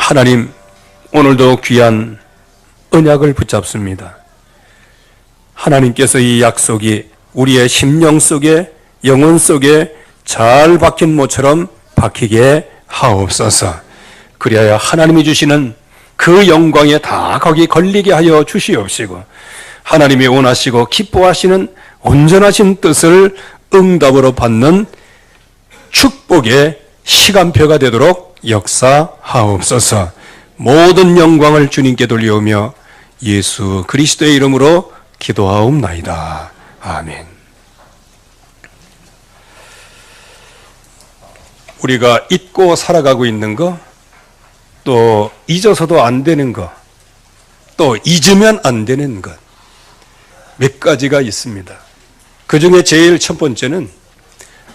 하나님, 오늘도 귀한 언약을 붙잡습니다. 하나님께서 이 약속이 우리의 심령 속에, 영혼 속에 잘 박힌 모처럼 박히게 하옵소서. 그리하여 하나님이 주시는 그 영광에 다 거기 걸리게 하여 주시옵시고, 하나님이 원하시고 기뻐하시는 온전하신 뜻을 응답으로 받는 축복의 시간표가 되도록 역사하옵소서. 모든 영광을 주님께 돌려오며 예수 그리스도의 이름으로 기도하옵나이다. 아멘. 우리가 잊고 살아가고 있는 것, 또 잊어서도 안 되는 것, 또 잊으면 안 되는 것, 몇 가지가 있습니다. 그 중에 제일 첫 번째는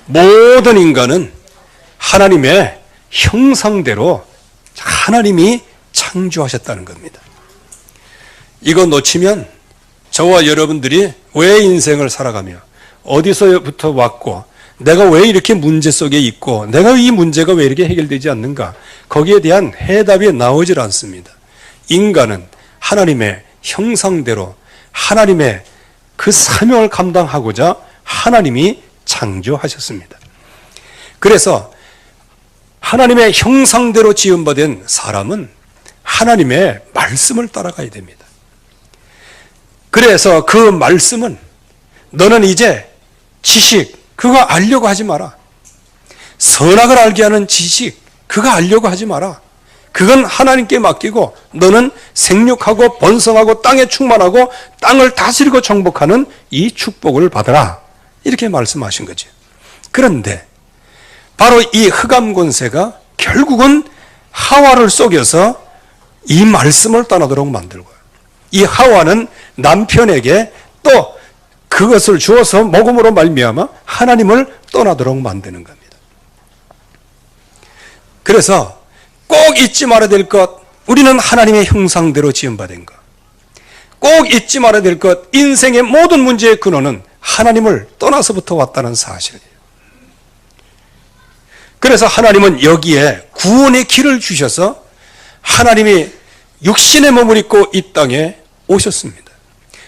모든 인간은 하나님의 형상대로 하나님이 창조하셨다는 겁니다. 이거 놓치면 저와 여러분들이 왜 인생을 살아가며 어디서부터 왔고 내가 왜 이렇게 문제 속에 있고 내가 이 문제가 왜 이렇게 해결되지 않는가, 거기에 대한 해답이 나오질 않습니다. 인간은 하나님의 형상대로 하나님의 그 사명을 감당하고자 하나님이 창조하셨습니다. 그래서 하나님의 형상대로 지음받은 사람은 하나님의 말씀을 따라가야 됩니다. 그래서 그 말씀은 너는 이제 지식, 그거 알려고 하지 마라. 선악을 알게 하는 지식, 그거 알려고 하지 마라. 그건 하나님께 맡기고 너는 생육하고 번성하고 땅에 충만하고 땅을 다스리고 정복하는 이 축복을 받아라. 이렇게 말씀하신 거죠. 그런데 바로 이 흑암 권세가 결국은 하와를 속여서 이 말씀을 떠나도록 만들고요. 이 하와는 남편에게 또 그것을 주어서 먹음으로 말미암아 하나님을 떠나도록 만드는 겁니다. 그래서 꼭 잊지 말아야 될 것, 우리는 하나님의 형상대로 지음받은 것. 꼭 잊지 말아야 될 것, 인생의 모든 문제의 근원은 하나님을 떠나서부터 왔다는 사실이에요. 그래서 하나님은 여기에 구원의 길을 주셔서 하나님이 육신의 몸을 입고 이 땅에 오셨습니다.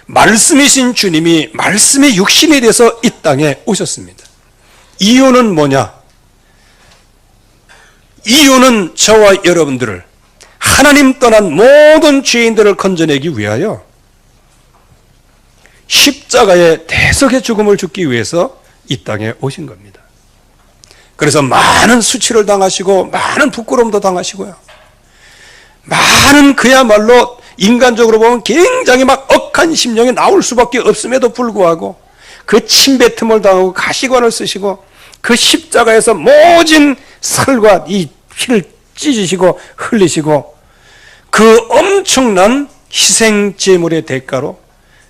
말씀이신 주님이 말씀의 육신이 돼서 이 땅에 오셨습니다. 이유는 뭐냐? 이유는 저와 여러분들을, 하나님 떠난 모든 죄인들을 건져내기 위하여 십자가의 대속의 죽음을 죽기 위해서 이 땅에 오신 겁니다. 그래서 많은 수치를 당하시고 많은 부끄러움도 당하시고요. 많은 그야말로 인간적으로 보면 굉장히 막 억한 심령이 나올 수밖에 없음에도 불구하고 그 침뱉음을 당하고 가시관을 쓰시고 그 십자가에서 모진 살과 이 피를 찢으시고 흘리시고 그 엄청난 희생 제물의 대가로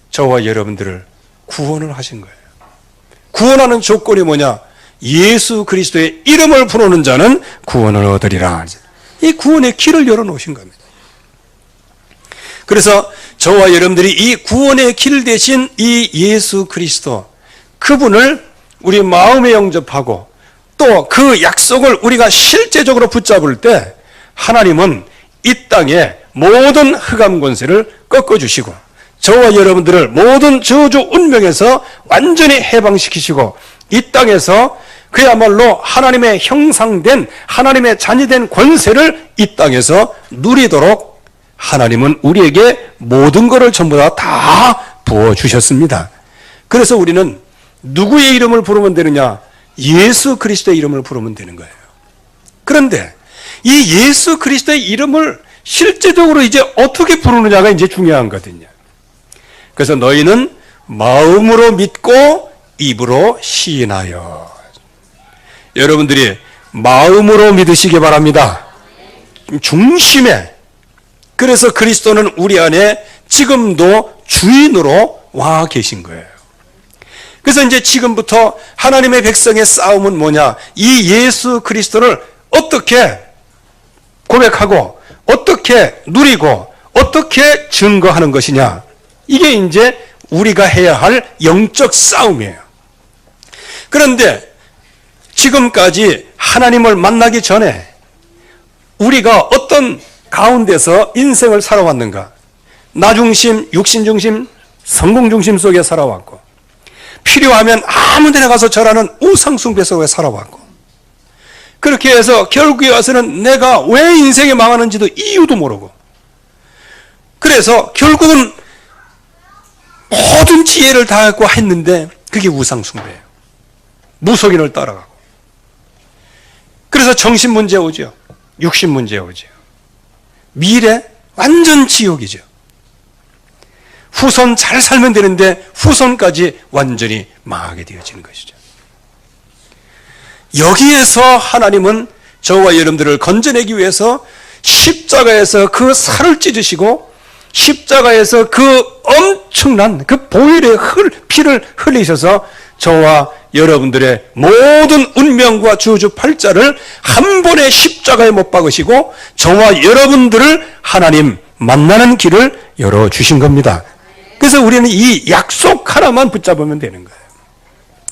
저와 여러분들을 구원을 하신 거예요. 구원하는 조건이 뭐냐? 예수 그리스도의 이름을 부르는 자는 구원을 얻으리라. 이 구원의 길을 열어놓으신 겁니다. 그래서 저와 여러분들이 이 구원의 길 대신 이 예수 그리스도, 그분을 우리 마음에 영접하고 또 그 약속을 우리가 실제적으로 붙잡을 때 하나님은 이 땅에 모든 흑암 권세를 꺾어주시고 저와 여러분들을 모든 저주 운명에서 완전히 해방시키시고 이 땅에서 그야말로 하나님의 형상된, 하나님의 자녀된 권세를 이 땅에서 누리도록 하나님은 우리에게 모든 것을 전부 다 부어주셨습니다. 그래서 우리는 누구의 이름을 부르면 되느냐? 예수 그리스도의 이름을 부르면 되는 거예요. 그런데 이 예수 그리스도의 이름을 실제적으로 이제 어떻게 부르느냐가 이제 중요한 거거든요. 그래서 너희는 마음으로 믿고 입으로 시인하여. 여러분들이 마음으로 믿으시기 바랍니다. 중심에. 그래서 그리스도는 우리 안에 지금도 주인으로 와 계신 거예요. 그래서 이제 지금부터 하나님의 백성의 싸움은 뭐냐? 이 예수 그리스도를 어떻게 고백하고 어떻게 누리고 어떻게 증거하는 것이냐? 이게 이제 우리가 해야 할 영적 싸움이에요. 그런데 지금까지 하나님을 만나기 전에 우리가 어떤 가운데서 인생을 살아왔는가? 나 중심, 육신 중심, 성공 중심 속에 살아왔고, 필요하면 아무 데나 가서 절하는 우상숭배 속에 살아왔고, 그렇게 해서 결국에 와서는 내가 왜 인생에 망하는지도 이유도 모르고, 그래서 결국은 모든 지혜를 다하고 했는데 그게 우상숭배예요. 무속인을 따라가고. 그래서 정신 문제 오죠. 육신 문제 오죠. 미래 완전 지옥이죠. 후손 잘 살면 되는데 후손까지 완전히 망하게 되어지는 것이죠. 여기에서 하나님은 저와 여러분들을 건져내기 위해서 십자가에서 그 살을 찢으시고 십자가에서 그 엄청난 그 보혈의 피를 흘리셔서 저와 여러분들의 모든 운명과 주주팔자를 한 번에 십자가에 못 박으시고 저와 여러분들을 하나님 만나는 길을 열어주신 겁니다. 그래서 우리는 이 약속 하나만 붙잡으면 되는 거예요.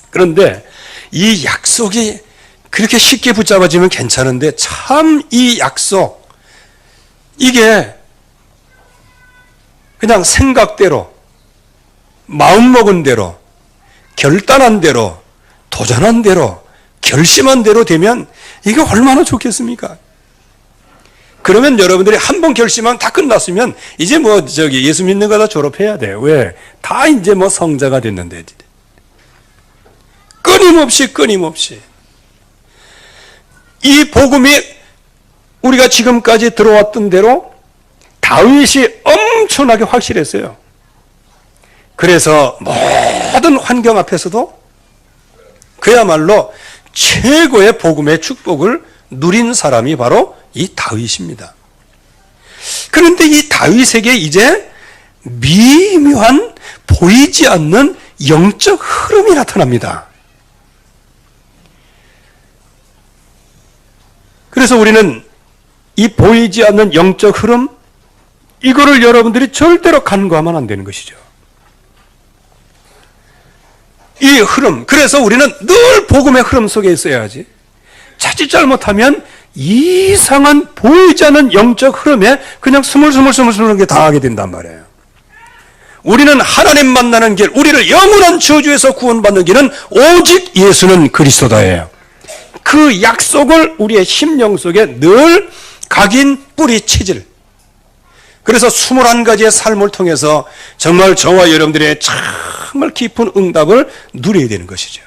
그런데 이 약속이 그렇게 쉽게 붙잡아지면 괜찮은데 참 이 약속, 이게 그냥 생각대로, 마음먹은 대로, 결단한 대로, 도전한 대로, 결심한 대로 되면 이게 얼마나 좋겠습니까? 그러면 여러분들이 한 번 결심하면 다 끝났으면 이제 예수 믿는 거 다 졸업해야 돼. 왜? 다 이제 성자가 됐는데. 끊임없이. 이 복음이 우리가 지금까지 들어왔던 대로 다윗이 엄청나게 확실했어요. 그래서 모든 환경 앞에서도 그야말로 최고의 복음의 축복을 누린 사람이 바로 이 다윗입니다. 그런데 이 다윗에게 이제 미묘한 보이지 않는 영적 흐름이 나타납니다. 그래서 우리는 이 보이지 않는 영적 흐름, 이거를 여러분들이 절대로 간과하면 안 되는 것이죠. 이 흐름, 그래서 우리는 늘 복음의 흐름 속에 있어야지. 자칫 잘못하면 이상한 보이지 않는 영적 흐름에 그냥 스물스물하게 당하게 된단 말이에요. 우리는 하나님 만나는 길, 우리를 영원한 저주에서 구원받는 길은 오직 예수는 그리스도다예요. 그 약속을 우리의 심령 속에 늘 각인 뿌리치질. 그래서 21가지의 삶을 통해서 정말 저와 여러분들의 정말 깊은 응답을 누려야 되는 것이죠.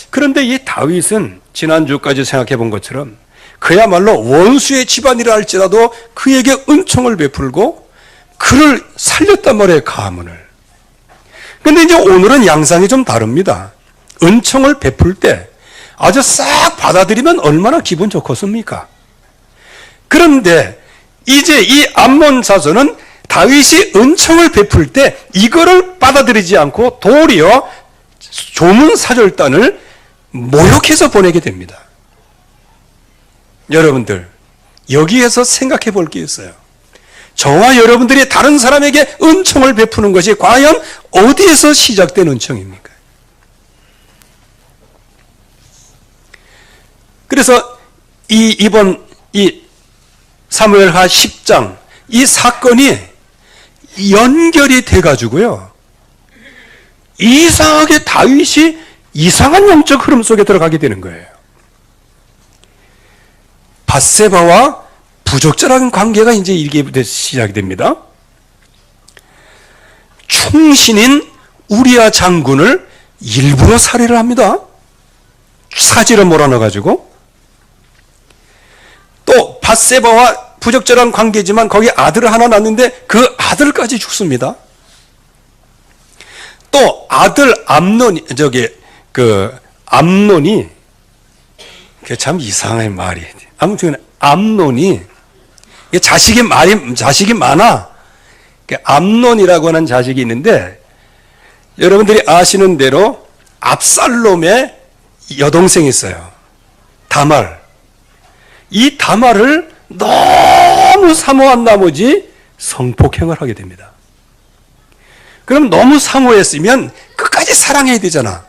그런데 이 다윗은 지난주까지 생각해 본 것처럼 그야말로 원수의 집안이라 할지라도 그에게 은총을 베풀고 그를 살렸단 말이에요, 가문을. 근데 이제 오늘은 양상이 좀 다릅니다. 은총을 베풀 때 아주 싹 받아들이면 얼마나 기분 좋겠습니까? 그런데 이제 이 암몬 자손은 다윗이 은총을 베풀 때 이거를 받아들이지 않고 도리어 조문사절단을 모욕해서 보내게 됩니다. 여러분들, 여기에서 생각해 볼 게 있어요. 저와 여러분들이 다른 사람에게 은총을 베푸는 것이 과연 어디에서 시작된 은총입니까? 그래서 이번 사무엘하 10장 이 사건이 연결이 돼가지고요, 이상하게 다윗이 이상한 영적 흐름 속에 들어가게 되는 거예요. 밧세바와 부적절한 관계가 이제 이렇게 시작이 됩니다. 충신인 우리야 장군을 일부러 살해를 합니다. 사지를 몰아넣어가지고. 또 밧세바와 부적절한 관계지만 거기 아들을 하나 낳는데 그 아들까지 죽습니다. 또 아들 암논이 암논이 참 이상한 말이. 아무튼 암논이 자식이 많아. 암논이라고 하는 자식이 있는데 여러분들이 아시는 대로 압살롬의 여동생이 있어요. 다말. 이 다말을 너무 사모한 나머지 성폭행을 하게 됩니다. 그럼 너무 사모했으면 끝까지 사랑해야 되잖아.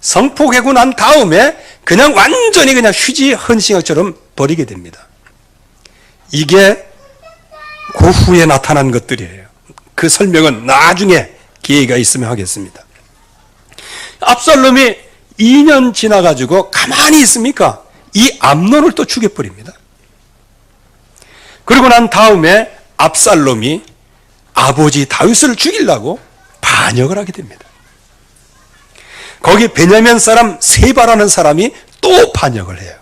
성폭행하고 난 다음에 그냥 완전히 그냥 휴지 헌신처럼 버리게 됩니다. 이게 그 후에 나타난 것들이에요. 그 설명은 나중에 기회가 있으면 하겠습니다. 압살롬이 2년 지나가지고 가만히 있습니까? 이 암논을 또 죽여버립니다. 그리고 난 다음에 압살롬이 아버지 다윗을 죽이려고 반역을 하게 됩니다. 거기 베냐민 사람 세바라는 사람이 또 반역을 해요.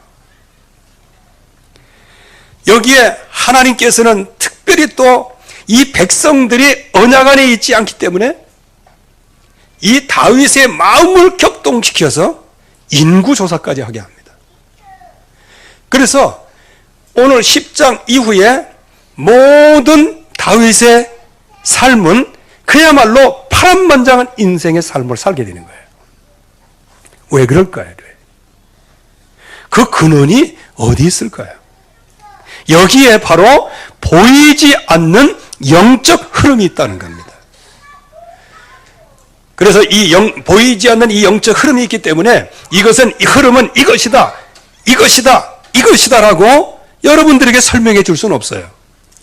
여기에 하나님께서는 특별히 또 이 백성들이 언약 안에 있지 않기 때문에 이 다윗의 마음을 격동시켜서 인구조사까지 하게 합니다. 그래서 오늘 10장 이후에 모든 다윗의 삶은 그야말로 파란만장한 인생의 삶을 살게 되는 거예요. 왜 그럴까요? 그 근원이 어디 있을까요? 여기에 바로 보이지 않는 영적 흐름이 있다는 겁니다. 그래서 보이지 않는 이 영적 흐름이 있기 때문에 이 흐름은 이것이다, 이것이다, 이것이다라고 여러분들에게 설명해 줄 수는 없어요.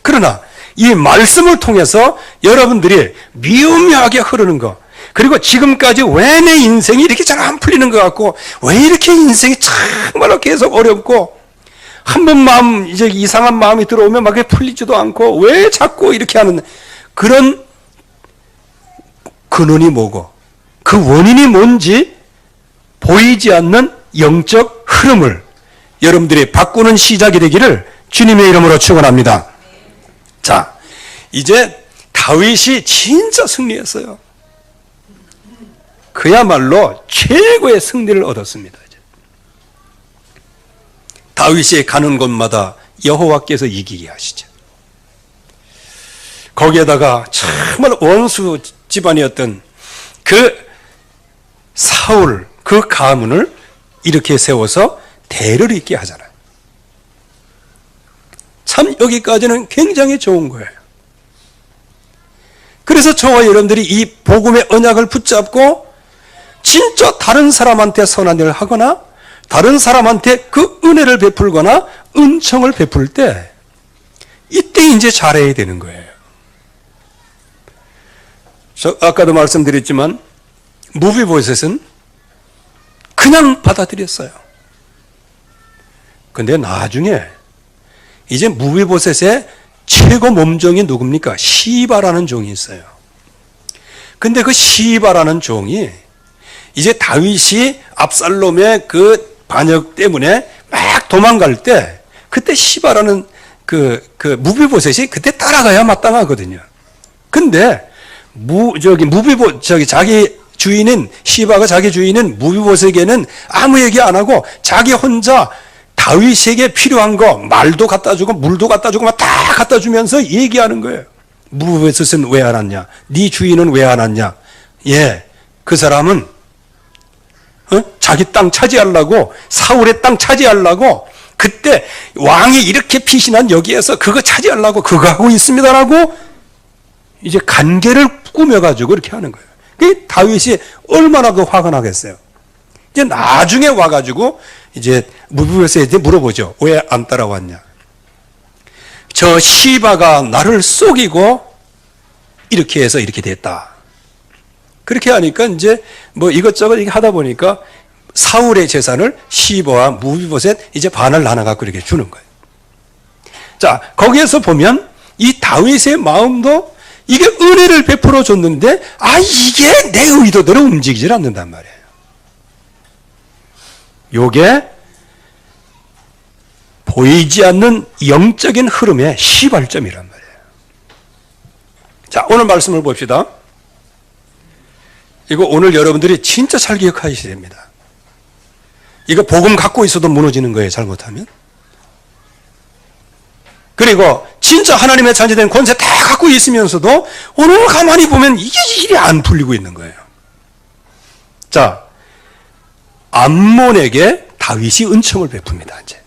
그러나 이 말씀을 통해서 여러분들이 미묘하게 흐르는 것, 그리고 지금까지 왜 내 인생이 이렇게 잘 안 풀리는 것 같고, 왜 이렇게 인생이 정말로 계속 어렵고, 한 번 이제 이상한 마음이 들어오면 막 풀리지도 않고, 왜 자꾸 이렇게 하는, 그런 근원이 뭐고, 그 원인이 뭔지 보이지 않는 영적 흐름을 여러분들이 바꾸는 시작이 되기를 주님의 이름으로 축원합니다. 자, 이제 다윗이 진짜 승리했어요. 그야말로 최고의 승리를 얻었습니다. 다윗이 가는 곳마다 여호와께서 이기게 하시죠. 거기에다가 정말 원수 집안이었던 그 사울, 그 가문을 이렇게 세워서 대를 잇게 하잖아요. 참 여기까지는 굉장히 좋은 거예요. 그래서 저와 여러분들이 이 복음의 언약을 붙잡고 진짜 다른 사람한테 선한 일을 하거나 다른 사람한테 그 은혜를 베풀거나 은총을 베풀 때 이때 이제 잘해야 되는 거예요. 아까도 말씀드렸지만 무비보셋은 그냥 받아들였어요. 근데 나중에 이제 무비보셋의 최고 몸종이 누굽니까? 시바라는 종이 있어요. 근데 그 시바라는 종이 이제 다윗이 압살롬의 그 반역 때문에 막 도망갈 때 그때 시바라는 그 무비보셋이 그때 따라가야 마땅하거든요. 근데 자기 주인인 시바가 자기 주인인 무비보셋에게는 아무 얘기 안 하고 자기 혼자 다윗에게 필요한 거 말도 갖다 주고 물도 갖다 주고 막 다 갖다 주면서 얘기하는 거예요. 무비보셋은 왜 안 왔냐? 네 주인은 왜 안 왔냐? 예, 그 사람은 자기 땅 차지하려고, 사울의 땅 차지하려고, 그때 왕이 이렇게 피신한 여기에서 그거 차지하려고 그거 하고 있습니다라고 이제 관계를 꾸며가지고 이렇게 하는 거예요. 그 다윗이 얼마나 그 화가 나겠어요. 이제 나중에 와가지고 이제 무비보셋한테 물어보죠. 왜 안 따라왔냐? 저 시바가 나를 속이고 이렇게 해서 이렇게 됐다. 그렇게 하니까 이제 뭐 이것저것 하다 보니까 사울의 재산을 시바와 무비보셋 이제 반을 나눠갖고 이렇게 주는 거예요. 자, 거기에서 보면 이 다윗의 마음도 이게 은혜를 베풀어 줬는데, 이게 내 의도대로 움직이질 않는단 말이에요. 요게 보이지 않는 영적인 흐름의 시발점이란 말이에요. 자, 오늘 말씀을 봅시다. 이거 오늘 여러분들이 진짜 잘 기억하셔야 됩니다. 이거 복음 갖고 있어도 무너지는 거예요, 잘못하면. 그리고 진짜 하나님의 자녀된 권세 다 갖고 있으면서도 오늘 가만히 보면 이게 일이 안 풀리고 있는 거예요. 자, 암몬에게 다윗이 은총을 베풉니다. 이제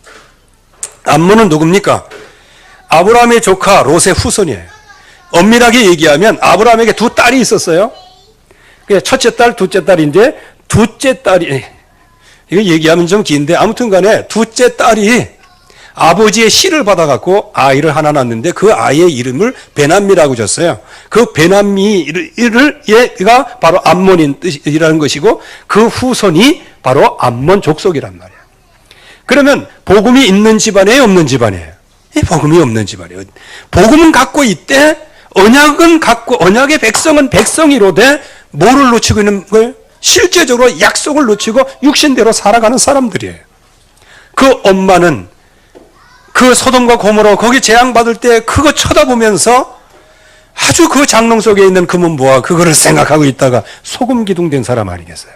암몬은 누굽니까? 아브라함의 조카 롯의 후손이에요. 엄밀하게 얘기하면 아브라함에게 두 딸이 있었어요. 첫째 딸, 둘째 딸인데 둘째 딸이, 이거 얘기하면 좀 긴데 아무튼 간에 둘째 딸이 아버지의 씨를 받아갖고 아이를 하나 낳는데 그 아이의 이름을 베남미라고 줬어요. 그 베남미가 바로 암몬이라는 것이고 그 후손이 바로 암몬 족속이란 말이에요. 그러면 복음이 있는 집안이에요, 없는 집안이에요? 복음이 없는 집안이에요. 복음은 갖고 있대, 언약은 갖고, 언약의 백성은 백성이로되 뭐를 놓치고 있는 거예요? 실제적으로 약속을 놓치고 육신대로 살아가는 사람들이에요. 그 엄마는 그 소돔과 고모라 거기 재앙받을 때 그거 쳐다보면서 아주 그 장롱 속에 있는 금은보화 그거를 생각하고 있다가 소금 기둥된 사람 아니겠어요?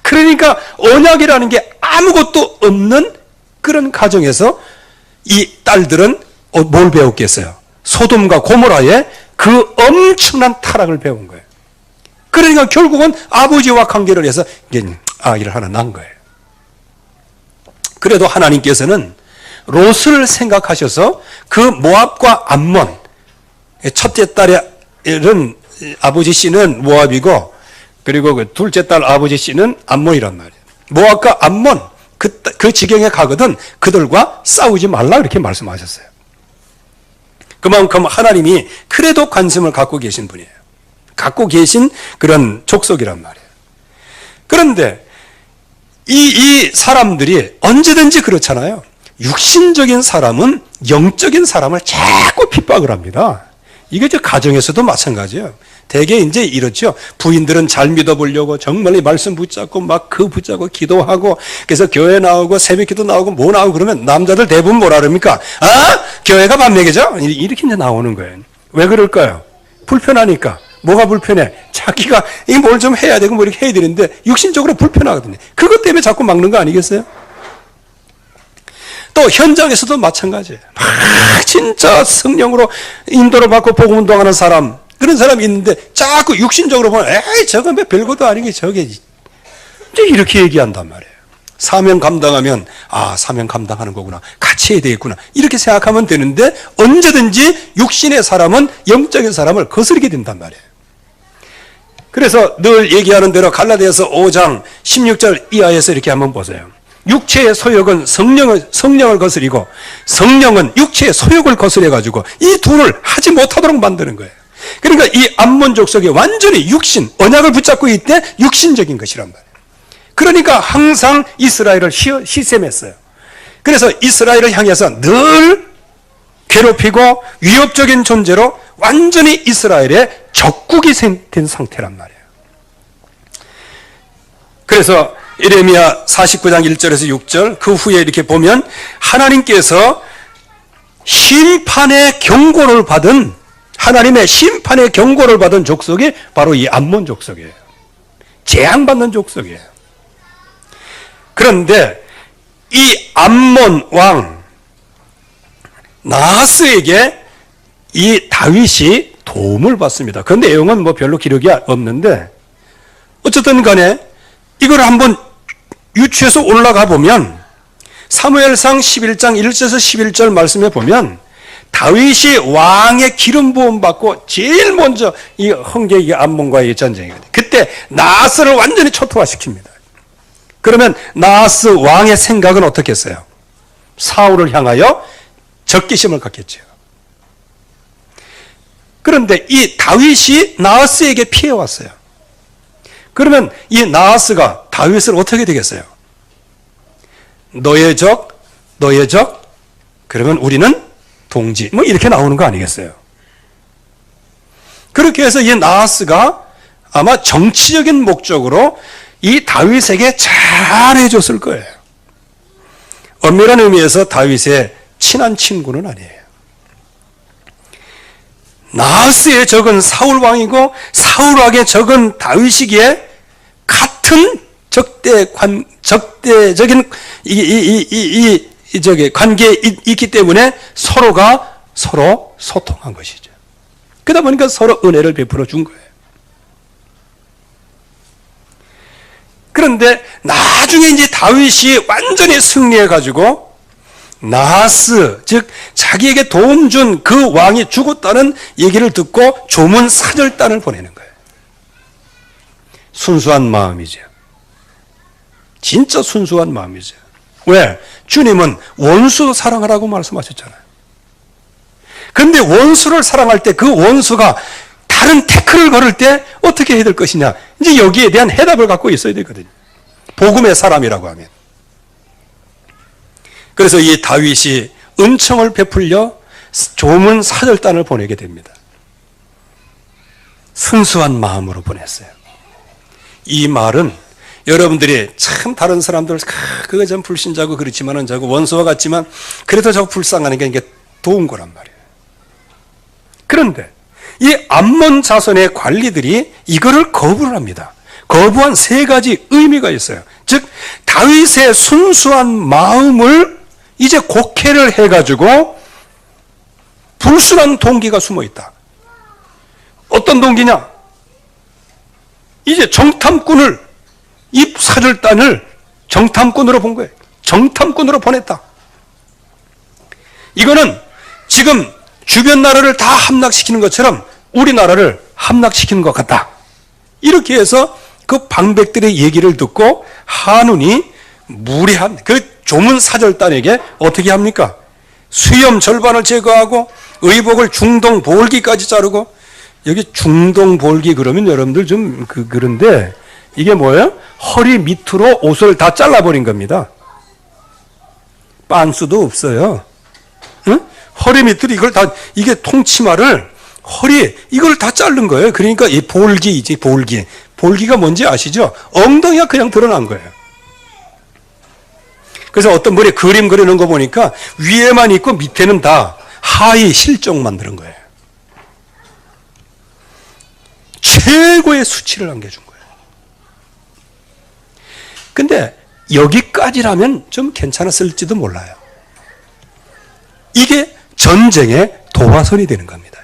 그러니까 언약이라는 게 아무것도 없는 그런 가정에서 이 딸들은 뭘 배웠겠어요? 소돔과 고모라의 그 엄청난 타락을 배운 거예요. 그러니까 결국은 아버지와 관계를 해서 아이를 하나 낳은 거예요. 그래도 하나님께서는 롯을 생각하셔서 그 모압과 암몬, 첫째 딸은 아버지 씨는 모압이고 그리고 그 둘째 딸 아버지 씨는 암몬이란 말이에요. 모압과 암몬 그 지경에 가거든 그들과 싸우지 말라 이렇게 말씀하셨어요. 그만큼 하나님이 그래도 관심을 갖고 계신 분이에요. 갖고 계신 그런 족속이란 말이에요. 그런데 이 사람들이 언제든지 그렇잖아요. 육신적인 사람은 영적인 사람을 자꾸 핍박을 합니다. 이게 저 가정에서도 마찬가지예요. 대개 이제 이렇죠. 부인들은 잘 믿어보려고 정말 이 말씀 붙잡고 막 그 붙잡고 기도하고 그래서 교회 나오고 새벽기도 나오고 뭐 나오고 그러면 남자들 대부분 뭐라 그럽니까? 아, 교회가 반맥이죠? 이렇게 이제 나오는 거예요. 왜 그럴까요? 불편하니까. 뭐가 불편해? 자기가 뭘 좀 해야 되고 뭐 이렇게 해야 되는데 육신적으로 불편하거든요. 그것 때문에 자꾸 막는 거 아니겠어요? 또 현장에서도 마찬가지예요. 막 진짜 성령으로 인도를 받고 복음 운동하는 사람 그런 사람이 있는데 자꾸 육신적으로 보면 에이 저건 왜 별것도 아니게 저게 이제 이렇게 얘기한단 말이에요. 사명 감당하면 사명 감당하는 거구나. 같이 해야 되겠구나. 이렇게 생각하면 되는데 언제든지 육신의 사람은 영적인 사람을 거스르게 된단 말이에요. 그래서 늘 얘기하는 대로 갈라디아서 5장 16절 이하에서 이렇게 한번 보세요. 육체의 소욕은 성령을 거스리고 성령은 육체의 소욕을 거스려가지고 이 둘을 하지 못하도록 만드는 거예요. 그러니까 이 암몬 족속이 완전히 육신, 언약을 붙잡고 있대 육신적인 것이란 말이에요. 그러니까 항상 이스라엘을 시샘했어요. 그래서 이스라엘을 향해서 늘 괴롭히고 위협적인 존재로 완전히 이스라엘의 적국이 된 상태란 말이에요. 그래서 예레미야 49장 1절에서 6절 그 후에 이렇게 보면 하나님께서 심판의 경고를 받은 하나님의 심판의 경고를 받은 족속이 바로 이 암몬 족속이에요. 재앙받는 족속이에요. 그런데 이 암몬 왕 나하스에게 이 다윗이 도움을 받습니다. 그 내용은 뭐 별로 기록이 없는데 어쨌든 간에 이걸 한번 유추해서 올라가 보면 사무엘상 11장 1절에서 11절 말씀에 보면 다윗이 왕의 기름 부음 받고 제일 먼저 이 황제 암몬과의 전쟁이거든요. 그때 나하스를 완전히 초토화시킵니다. 그러면 나하스 왕의 생각은 어떻겠어요? 사울을 향하여 적개심을 갖겠죠. 그런데 이 다윗이 나하스에게 피해왔어요. 그러면 이 나하스가 다윗을 어떻게 되겠어요? 너의 적, 그러면 우리는 동지. 뭐 이렇게 나오는 거 아니겠어요? 그렇게 해서 이 나하스가 아마 정치적인 목적으로 이 다윗에게 잘해줬을 거예요. 엄밀한 의미에서 다윗의 친한 친구는 아니에요. 나하스의 적은 사울 왕이고 사울 왕의 적은 다윗이기에 같은 적대적인 관계에 있기 때문에 서로가 서로 소통한 것이죠. 그러다 보니까 서로 은혜를 베풀어 준 거예요. 그런데 나중에 이제 다윗이 완전히 승리해 가지고 나하스, 즉 자기에게 도움 준 그 왕이 죽었다는 얘기를 듣고 조문 사절단을 보내는 거예요. 순수한 마음이죠. 진짜 순수한 마음이죠. 왜? 주님은 원수 사랑하라고 말씀하셨잖아요. 그런데 원수를 사랑할 때 그 원수가 다른 태클을 걸을 때 어떻게 해야 될 것이냐. 이제 여기에 대한 해답을 갖고 있어야 되거든요. 복음의 사람이라고 하면. 그래서 이 다윗이 은총을 베풀려 조문 사절단을 보내게 됩니다. 순수한 마음으로 보냈어요. 이 말은 여러분들이 참 다른 사람들 그거 좀 불신자고 그렇지만은 저거 원수와 같지만 그래도 저거 불쌍하는 게 이게 도운 거란 말이에요. 그런데 이 암몬 자손의 관리들이 이거를 거부를 합니다. 거부한 세 가지 의미가 있어요. 즉 다윗의 순수한 마음을 이제 곡해를 해가지고 불순한 동기가 숨어 있다. 어떤 동기냐? 이제 정탐꾼을, 이 사절단을 정탐꾼으로 본 거예요. 정탐꾼으로 보냈다. 이거는 지금 주변 나라를 다 함락시키는 것처럼 우리나라를 함락시키는 것 같다. 이렇게 해서 그 방백들의 얘기를 듣고 한운이 무례한 그 조문 사절단에게 어떻게 합니까? 수염 절반을 제거하고 의복을 중동 볼기까지 자르고, 여기 중동 볼기 그러면 여러분들 좀 그런데 이게 뭐예요? 허리 밑으로 옷을 다 잘라버린 겁니다. 빤스도 없어요. 응? 허리 밑으로 이걸 다, 이게 통치마를 허리 이걸 다 자른 거예요. 그러니까 이 볼기이지, 볼기. 볼기가 뭔지 아시죠? 엉덩이가 그냥 드러난 거예요. 그래서 어떤 분이 그림 그리는 거 보니까 위에만 있고 밑에는 다 하의 실종 만드는 거예요. 최고의 수치를 안겨준 거예요. 근데 여기까지라면 좀 괜찮았을지도 몰라요. 이게 전쟁의 도화선이 되는 겁니다.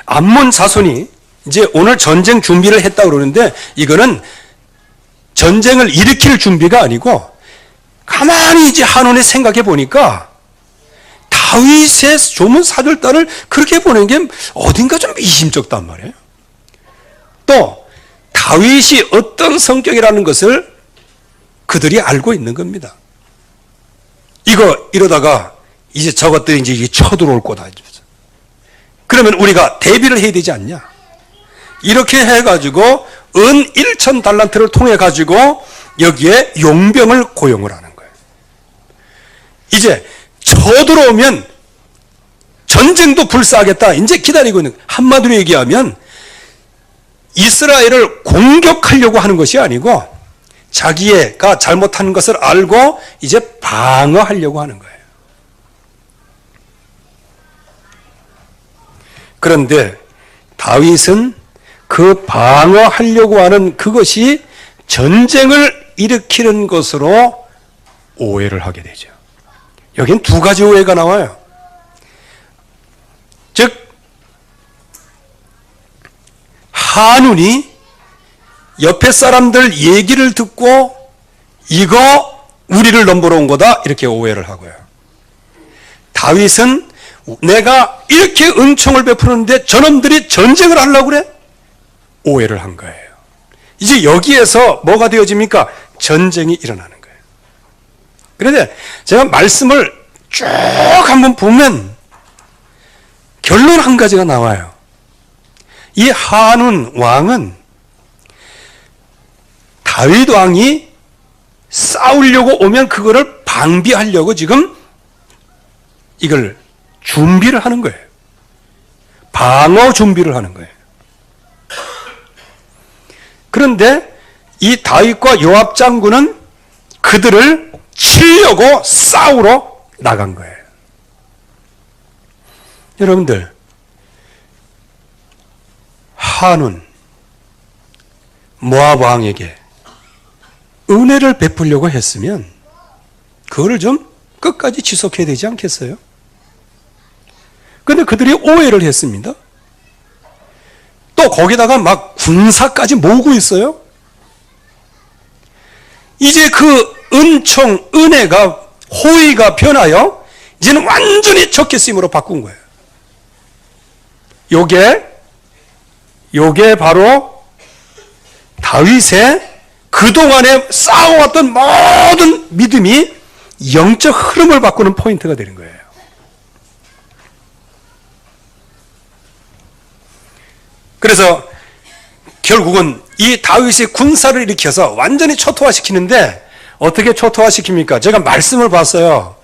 암몬 자손이 이제 오늘 전쟁 준비를 했다고 그러는데 이거는 전쟁을 일으킬 준비가 아니고 가만히 이제 한온에 생각해 보니까 다윗의 조문 사절단을 그렇게 보낸 게 어딘가 좀 미심쩍단 말이에요. 또 다윗이 어떤 성격이라는 것을 그들이 알고 있는 겁니다. 이러다가 이제 저것들이 이제 쳐들어올 거다. 그러면 우리가 대비를 해야 되지 않냐? 이렇게 해가지고 은 1,000달란트를 통해 가지고 여기에 용병을 고용을 하는 거예요. 이제 쳐들어오면 전쟁도 불사하겠다. 이제 기다리고 있는 거예요. 한마디로 얘기하면 이스라엘을 공격하려고 하는 것이 아니고 자기가 잘못한 것을 알고 이제 방어하려고 하는 거예요. 그런데 다윗은 그 방어하려고 하는 그것이 전쟁을 일으키는 것으로 오해를 하게 되죠. 여기는 두 가지 오해가 나와요. 즉 한운이 옆에 사람들 얘기를 듣고 이거 우리를 넘보러 온 거다 이렇게 오해를 하고요. 다윗은 내가 이렇게 은총을 베푸는데 저놈들이 전쟁을 하려고 그래? 오해를 한 거예요. 이제 여기에서 뭐가 되어집니까? 전쟁이 일어나는 거예요. 그런데 제가 말씀을 쭉 한번 보면 결론 한 가지가 나와요. 이 한운 왕은 다윗 왕이 싸우려고 오면 그거를 방비하려고 지금 이걸 준비를 하는 거예요. 방어 준비를 하는 거예요. 그런데 이 다윗과 요압 장군은 그들을 치려고 싸우러 나간 거예요. 여러분들, 한운 모압 왕에게 은혜를 베풀려고 했으면 그거를 좀 끝까지 지속해야 되지 않겠어요? 그런데 그들이 오해를 했습니다. 또 거기다가 막 군사까지 모으고 있어요. 이제 그 은총, 은혜가, 호의가 변하여 이제는 완전히 적개 쓰임으로 바꾼 거예요. 요게 바로 다윗의 그동안에 쌓아왔던 모든 믿음이 영적 흐름을 바꾸는 포인트가 되는 거예요. 그래서 결국은 이 다윗의 군사를 일으켜서 완전히 초토화시키는데 어떻게 초토화시킵니까? 제가 말씀을 봤어요.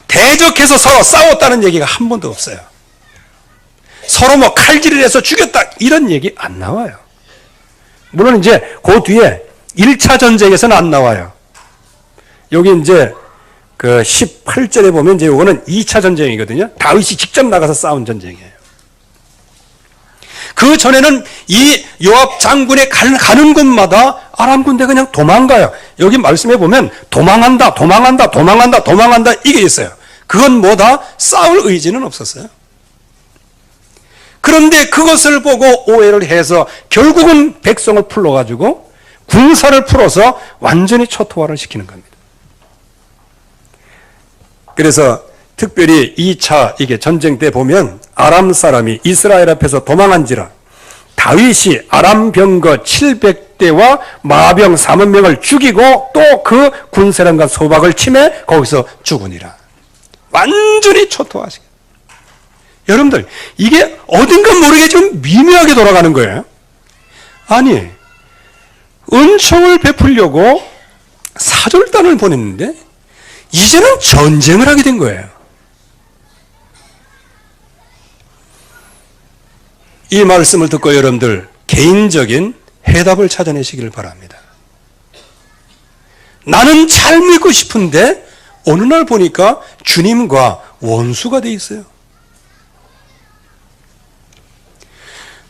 대적해서 서로 싸웠다는 얘기가 한 번도 없어요. 서로 뭐 칼질을 해서 죽였다 이런 얘기 안 나와요. 물론 이제 그 뒤에 1차 전쟁에서는 안 나와요. 여기 이제 그 18절에 보면 이제 이거는 2차 전쟁이거든요. 다윗이 직접 나가서 싸운 전쟁이에요. 그 전에는 이 요압 장군의 가는 곳마다 아람 군대가 그냥 도망가요. 여기 말씀해 보면 도망한다, 도망한다, 도망한다, 도망한다 이게 있어요. 그건 뭐다? 싸울 의지는 없었어요. 그런데 그것을 보고 오해를 해서 결국은 백성을 풀어가지고 군사를 풀어서 완전히 초토화를 시키는 겁니다. 그래서 특별히 2차 이게 전쟁 때 보면 아람 사람이 이스라엘 앞에서 도망한지라 다윗이 아람 병거 700대와 마병 4만 명을 죽이고 또 그 군사령관 소박을 치매 거기서 죽으니라. 완전히 초토화시켜. 여러분들 이게 어딘가 모르게 좀 미묘하게 돌아가는 거예요. 아니 은총을 베풀려고 사절단을 보냈는데 이제는 전쟁을 하게 된 거예요. 이 말씀을 듣고 여러분들 개인적인 해답을 찾아내시기를 바랍니다. 나는 잘 믿고 싶은데 어느 날 보니까 주님과 원수가 돼 있어요.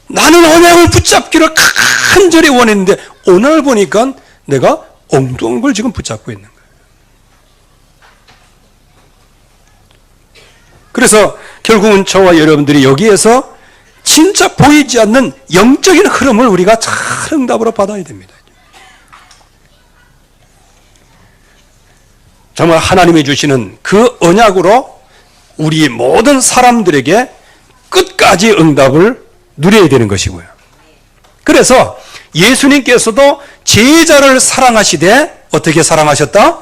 나는 언약을 붙잡기를 간절히 원했는데 어느 날 보니까 내가 엉뚱한 걸 지금 붙잡고 있는 거예요. 그래서 결국은 저와 여러분들이 여기에서 진짜 보이지 않는 영적인 흐름을 우리가 잘 응답으로 받아야 됩니다. 정말 하나님이 주시는 그 언약으로 우리 모든 사람들에게 끝까지 응답을 누려야 되는 것이고요. 그래서 예수님께서도 제자를 사랑하시되 어떻게 사랑하셨다?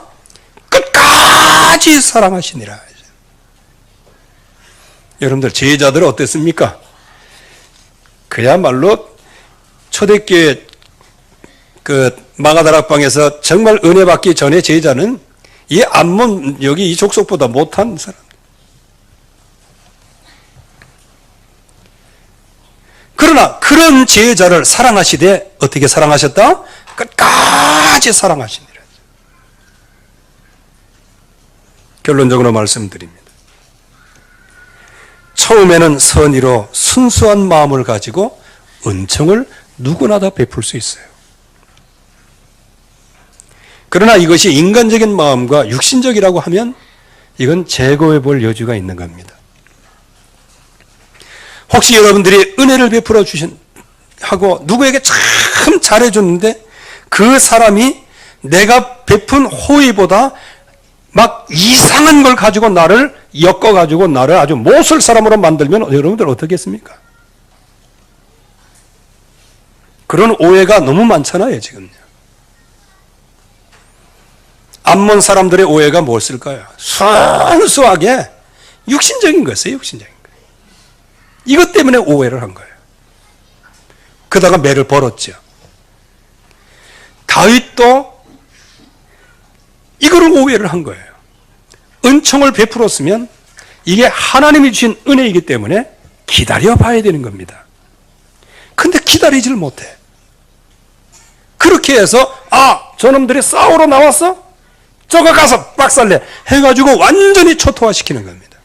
끝까지 사랑하시니라. 여러분들 제자들 어땠습니까? 그야말로 초대교회 그 마가다락방에서 정말 은혜 받기 전에 제자는 이 암몬 여기 이 족속보다 못한 사람. 그러나 그런 제자를 사랑하시되 어떻게 사랑하셨다? 끝까지 사랑하시니라. 결론적으로 말씀드립니다. 처음에는 선의로 순수한 마음을 가지고 은총을 누구나 다 베풀 수 있어요. 그러나 이것이 인간적인 마음과 육신적이라고 하면 이건 제거해 볼 여지가 있는 겁니다. 혹시 여러분들이 은혜를 베풀어 주신 하고 누구에게 참 잘해 줬는데 그 사람이 내가 베푼 호의보다 막 이상한 걸 가지고 나를 엮어가지고 나를 아주 못쓸 사람으로 만들면 여러분들 어떻게 했습니까? 그런 오해가 너무 많잖아요, 지금요. 암몬 사람들의 오해가 무엇일까요? 순수하게 육신적인 것이에요, 육신적인 거. 이것 때문에 오해를 한 거예요. 그러다가 매를 벌었죠. 다윗도 이거를 오해를 한 거예요. 은총을 베풀었으면 이게 하나님이 주신 은혜이기 때문에 기다려 봐야 되는 겁니다. 근데 기다리질 못해. 그렇게 해서 저놈들이 싸우러 나왔어? 저거 가서 박살내 해가지고 완전히 초토화시키는 겁니다.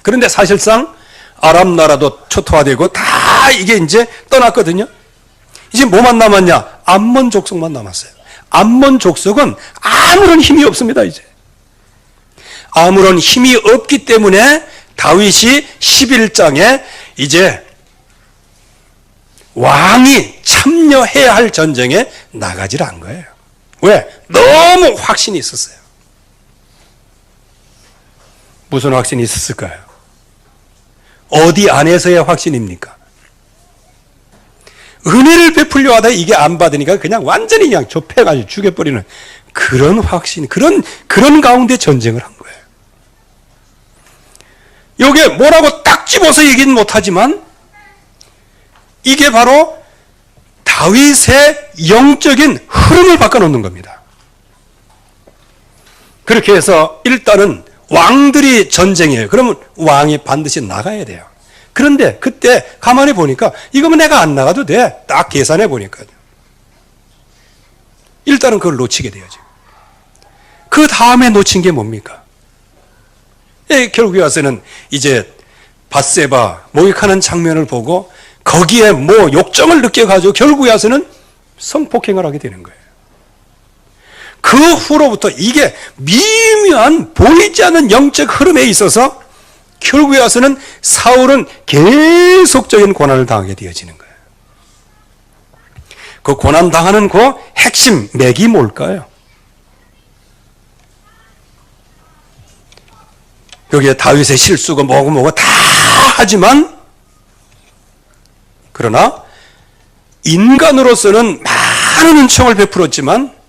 그런데 사실상 아람 나라도 초토화되고 다 이게 이제 떠났거든요. 이제 뭐만 남았냐? 암몬 족속만 남았어요. 암몬 족속은 아무런 힘이 없습니다, 이제. 아무런 힘이 없기 때문에 다윗이 11장에 이제 왕이 참여해야 할 전쟁에 나가질 않은 거예요. 왜? 너무 확신이 있었어요. 무슨 확신이 있었을까요? 어디 안에서의 확신입니까? 은혜를 베풀려 하다 이게 안 받으니까 그냥 완전히 그냥 좁혀가지고 죽여버리는 그런 확신, 그런 가운데 전쟁을 한 거예요. 요게 뭐라고 딱 집어서 얘기는 못하지만 이게 바로 다윗의 영적인 흐름을 바꿔놓는 겁니다. 그렇게 해서 일단은 왕들이 전쟁이에요. 그러면 왕이 반드시 나가야 돼요. 그런데 그때 가만히 보니까 이거면 내가 안 나가도 돼. 딱 계산해 보니까요. 일단은 그걸 놓치게 돼요. 그 다음에 놓친 게 뭡니까? 결국에 와서는 이제 밧세바 모욕하는 장면을 보고 거기에 뭐 욕정을 느껴가지고 결국에 와서는 성폭행을 하게 되는 거예요. 그 후로부터 이게 미묘한 보이지 않는 영적 흐름에 있어서 결국에 와서는 사울은 계속적인 고난을 당하게 되어지는 거예요. 그 고난 당하는 그 핵심 맥이 뭘까요? 여기에 다윗의 실수가 뭐고 다 하지만 그러나 인간으로서는 많은 은총을 베풀었지만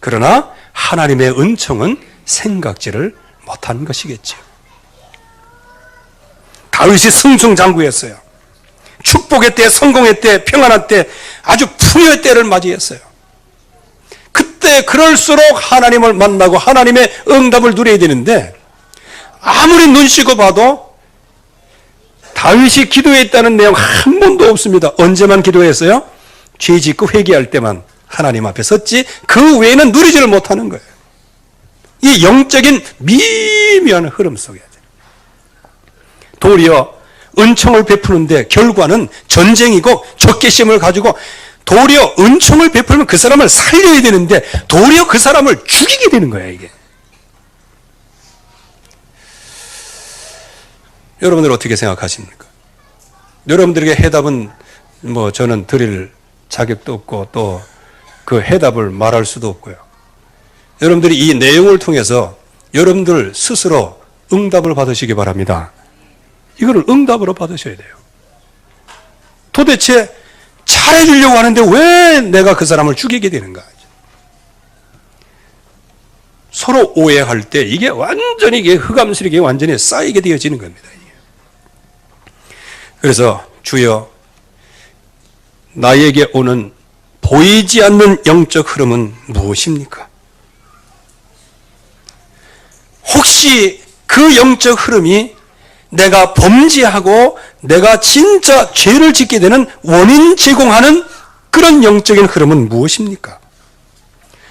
그러나 하나님의 은총은 생각지를 못한 것이겠죠. 다윗이 승승장구했어요. 축복의 때, 성공의 때, 평안한 때, 아주 풍요의 때를 맞이했어요. 그때 그럴수록 하나님을 만나고 하나님의 응답을 누려야 되는데 아무리 눈 씻고 봐도 다윗이 기도했다는 내용 한 번도 없습니다. 언제만 기도했어요? 죄 짓고 회개할 때만 하나님 앞에 섰지 그 외에는 누리지를 못하는 거예요. 이 영적인 미묘한 흐름 속에 도리어 은총을 베푸는데 결과는 전쟁이고 적개심을 가지고 도리어 은총을 베풀면 그 사람을 살려야 되는데 도리어 그 사람을 죽이게 되는 거예요. 이게 여러분들 어떻게 생각하십니까? 여러분들에게 해답은 뭐 저는 드릴 자격도 없고 또 그 해답을 말할 수도 없고요. 여러분들이 이 내용을 통해서 여러분들 스스로 응답을 받으시기 바랍니다. 이거를 응답으로 받으셔야 돼요. 도대체 잘해주려고 하는데 왜 내가 그 사람을 죽이게 되는가? 서로 오해할 때 이게 완전히 이게 흑암스럽게 완전히 쌓이게 되어지는 겁니다. 그래서 주여 나에게 오는 보이지 않는 영적 흐름은 무엇입니까? 혹시 그 영적 흐름이 내가 범죄하고 내가 진짜 죄를 짓게 되는 원인 제공하는 그런 영적인 흐름은 무엇입니까?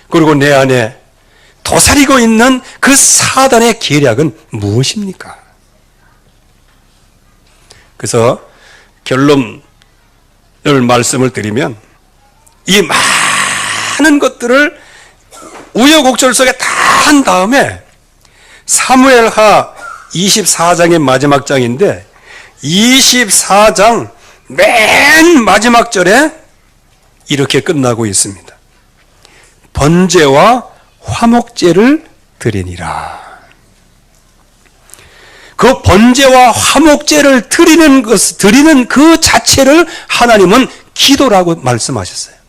그리고 내 안에 도사리고 있는 그 사단의 계략은 무엇입니까? 그래서 결론을 말씀을 드리면 이 많은 것들을 우여곡절 속에 다 한 다음에 사무엘하 24장의 마지막 장인데 24장 맨 마지막 절에 이렇게 끝나고 있습니다. 번제와 화목제를 드리니라. 그 번제와 화목제를 드리는 그 자체를 하나님은 기도라고 말씀하셨어요.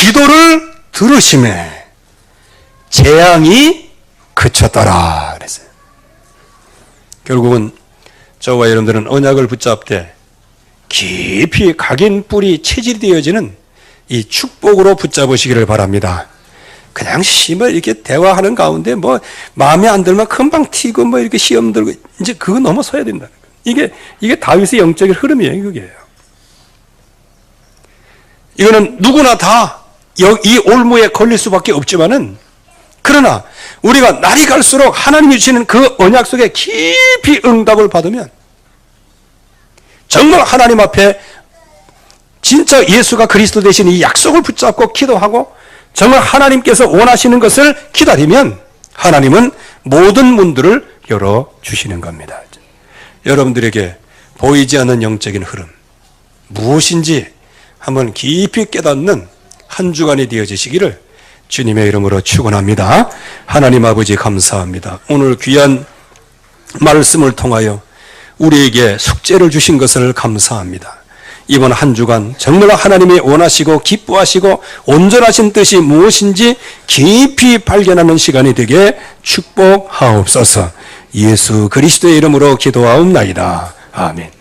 기도를 들으심에 재앙이 그쳤더라 그랬어요. 결국은 저와 여러분들은 언약을 붙잡되 깊이 각인 뿌리 체질이 되어지는 이 축복으로 붙잡으시기를 바랍니다. 그냥 심을 이렇게 대화하는 가운데 뭐 마음에 안 들면 금방 튀고 뭐 이렇게 시험 들고 이제 그거 넘어서야 된다는 거예요. 이게 다윗의 영적인 흐름이에요. 그게. 이거는 누구나 다 이 올무에 걸릴 수밖에 없지만은 그러나 우리가 날이 갈수록 하나님이 주시는 그 언약 속에 깊이 응답을 받으면 정말 하나님 앞에 진짜 예수가 그리스도 되신 이 약속을 붙잡고 기도하고 정말 하나님께서 원하시는 것을 기다리면 하나님은 모든 문들을 열어주시는 겁니다. 여러분들에게 보이지 않는 영적인 흐름 무엇인지 한번 깊이 깨닫는 한 주간이 되어지시기를 주님의 이름으로 축원합니다. 하나님 아버지 감사합니다. 오늘 귀한 말씀을 통하여 우리에게 숙제를 주신 것을 감사합니다. 이번 한 주간 정말 하나님이 원하시고 기뻐하시고 온전하신 뜻이 무엇인지 깊이 발견하는 시간이 되게 축복하옵소서. 예수 그리스도의 이름으로 기도하옵나이다. 아멘.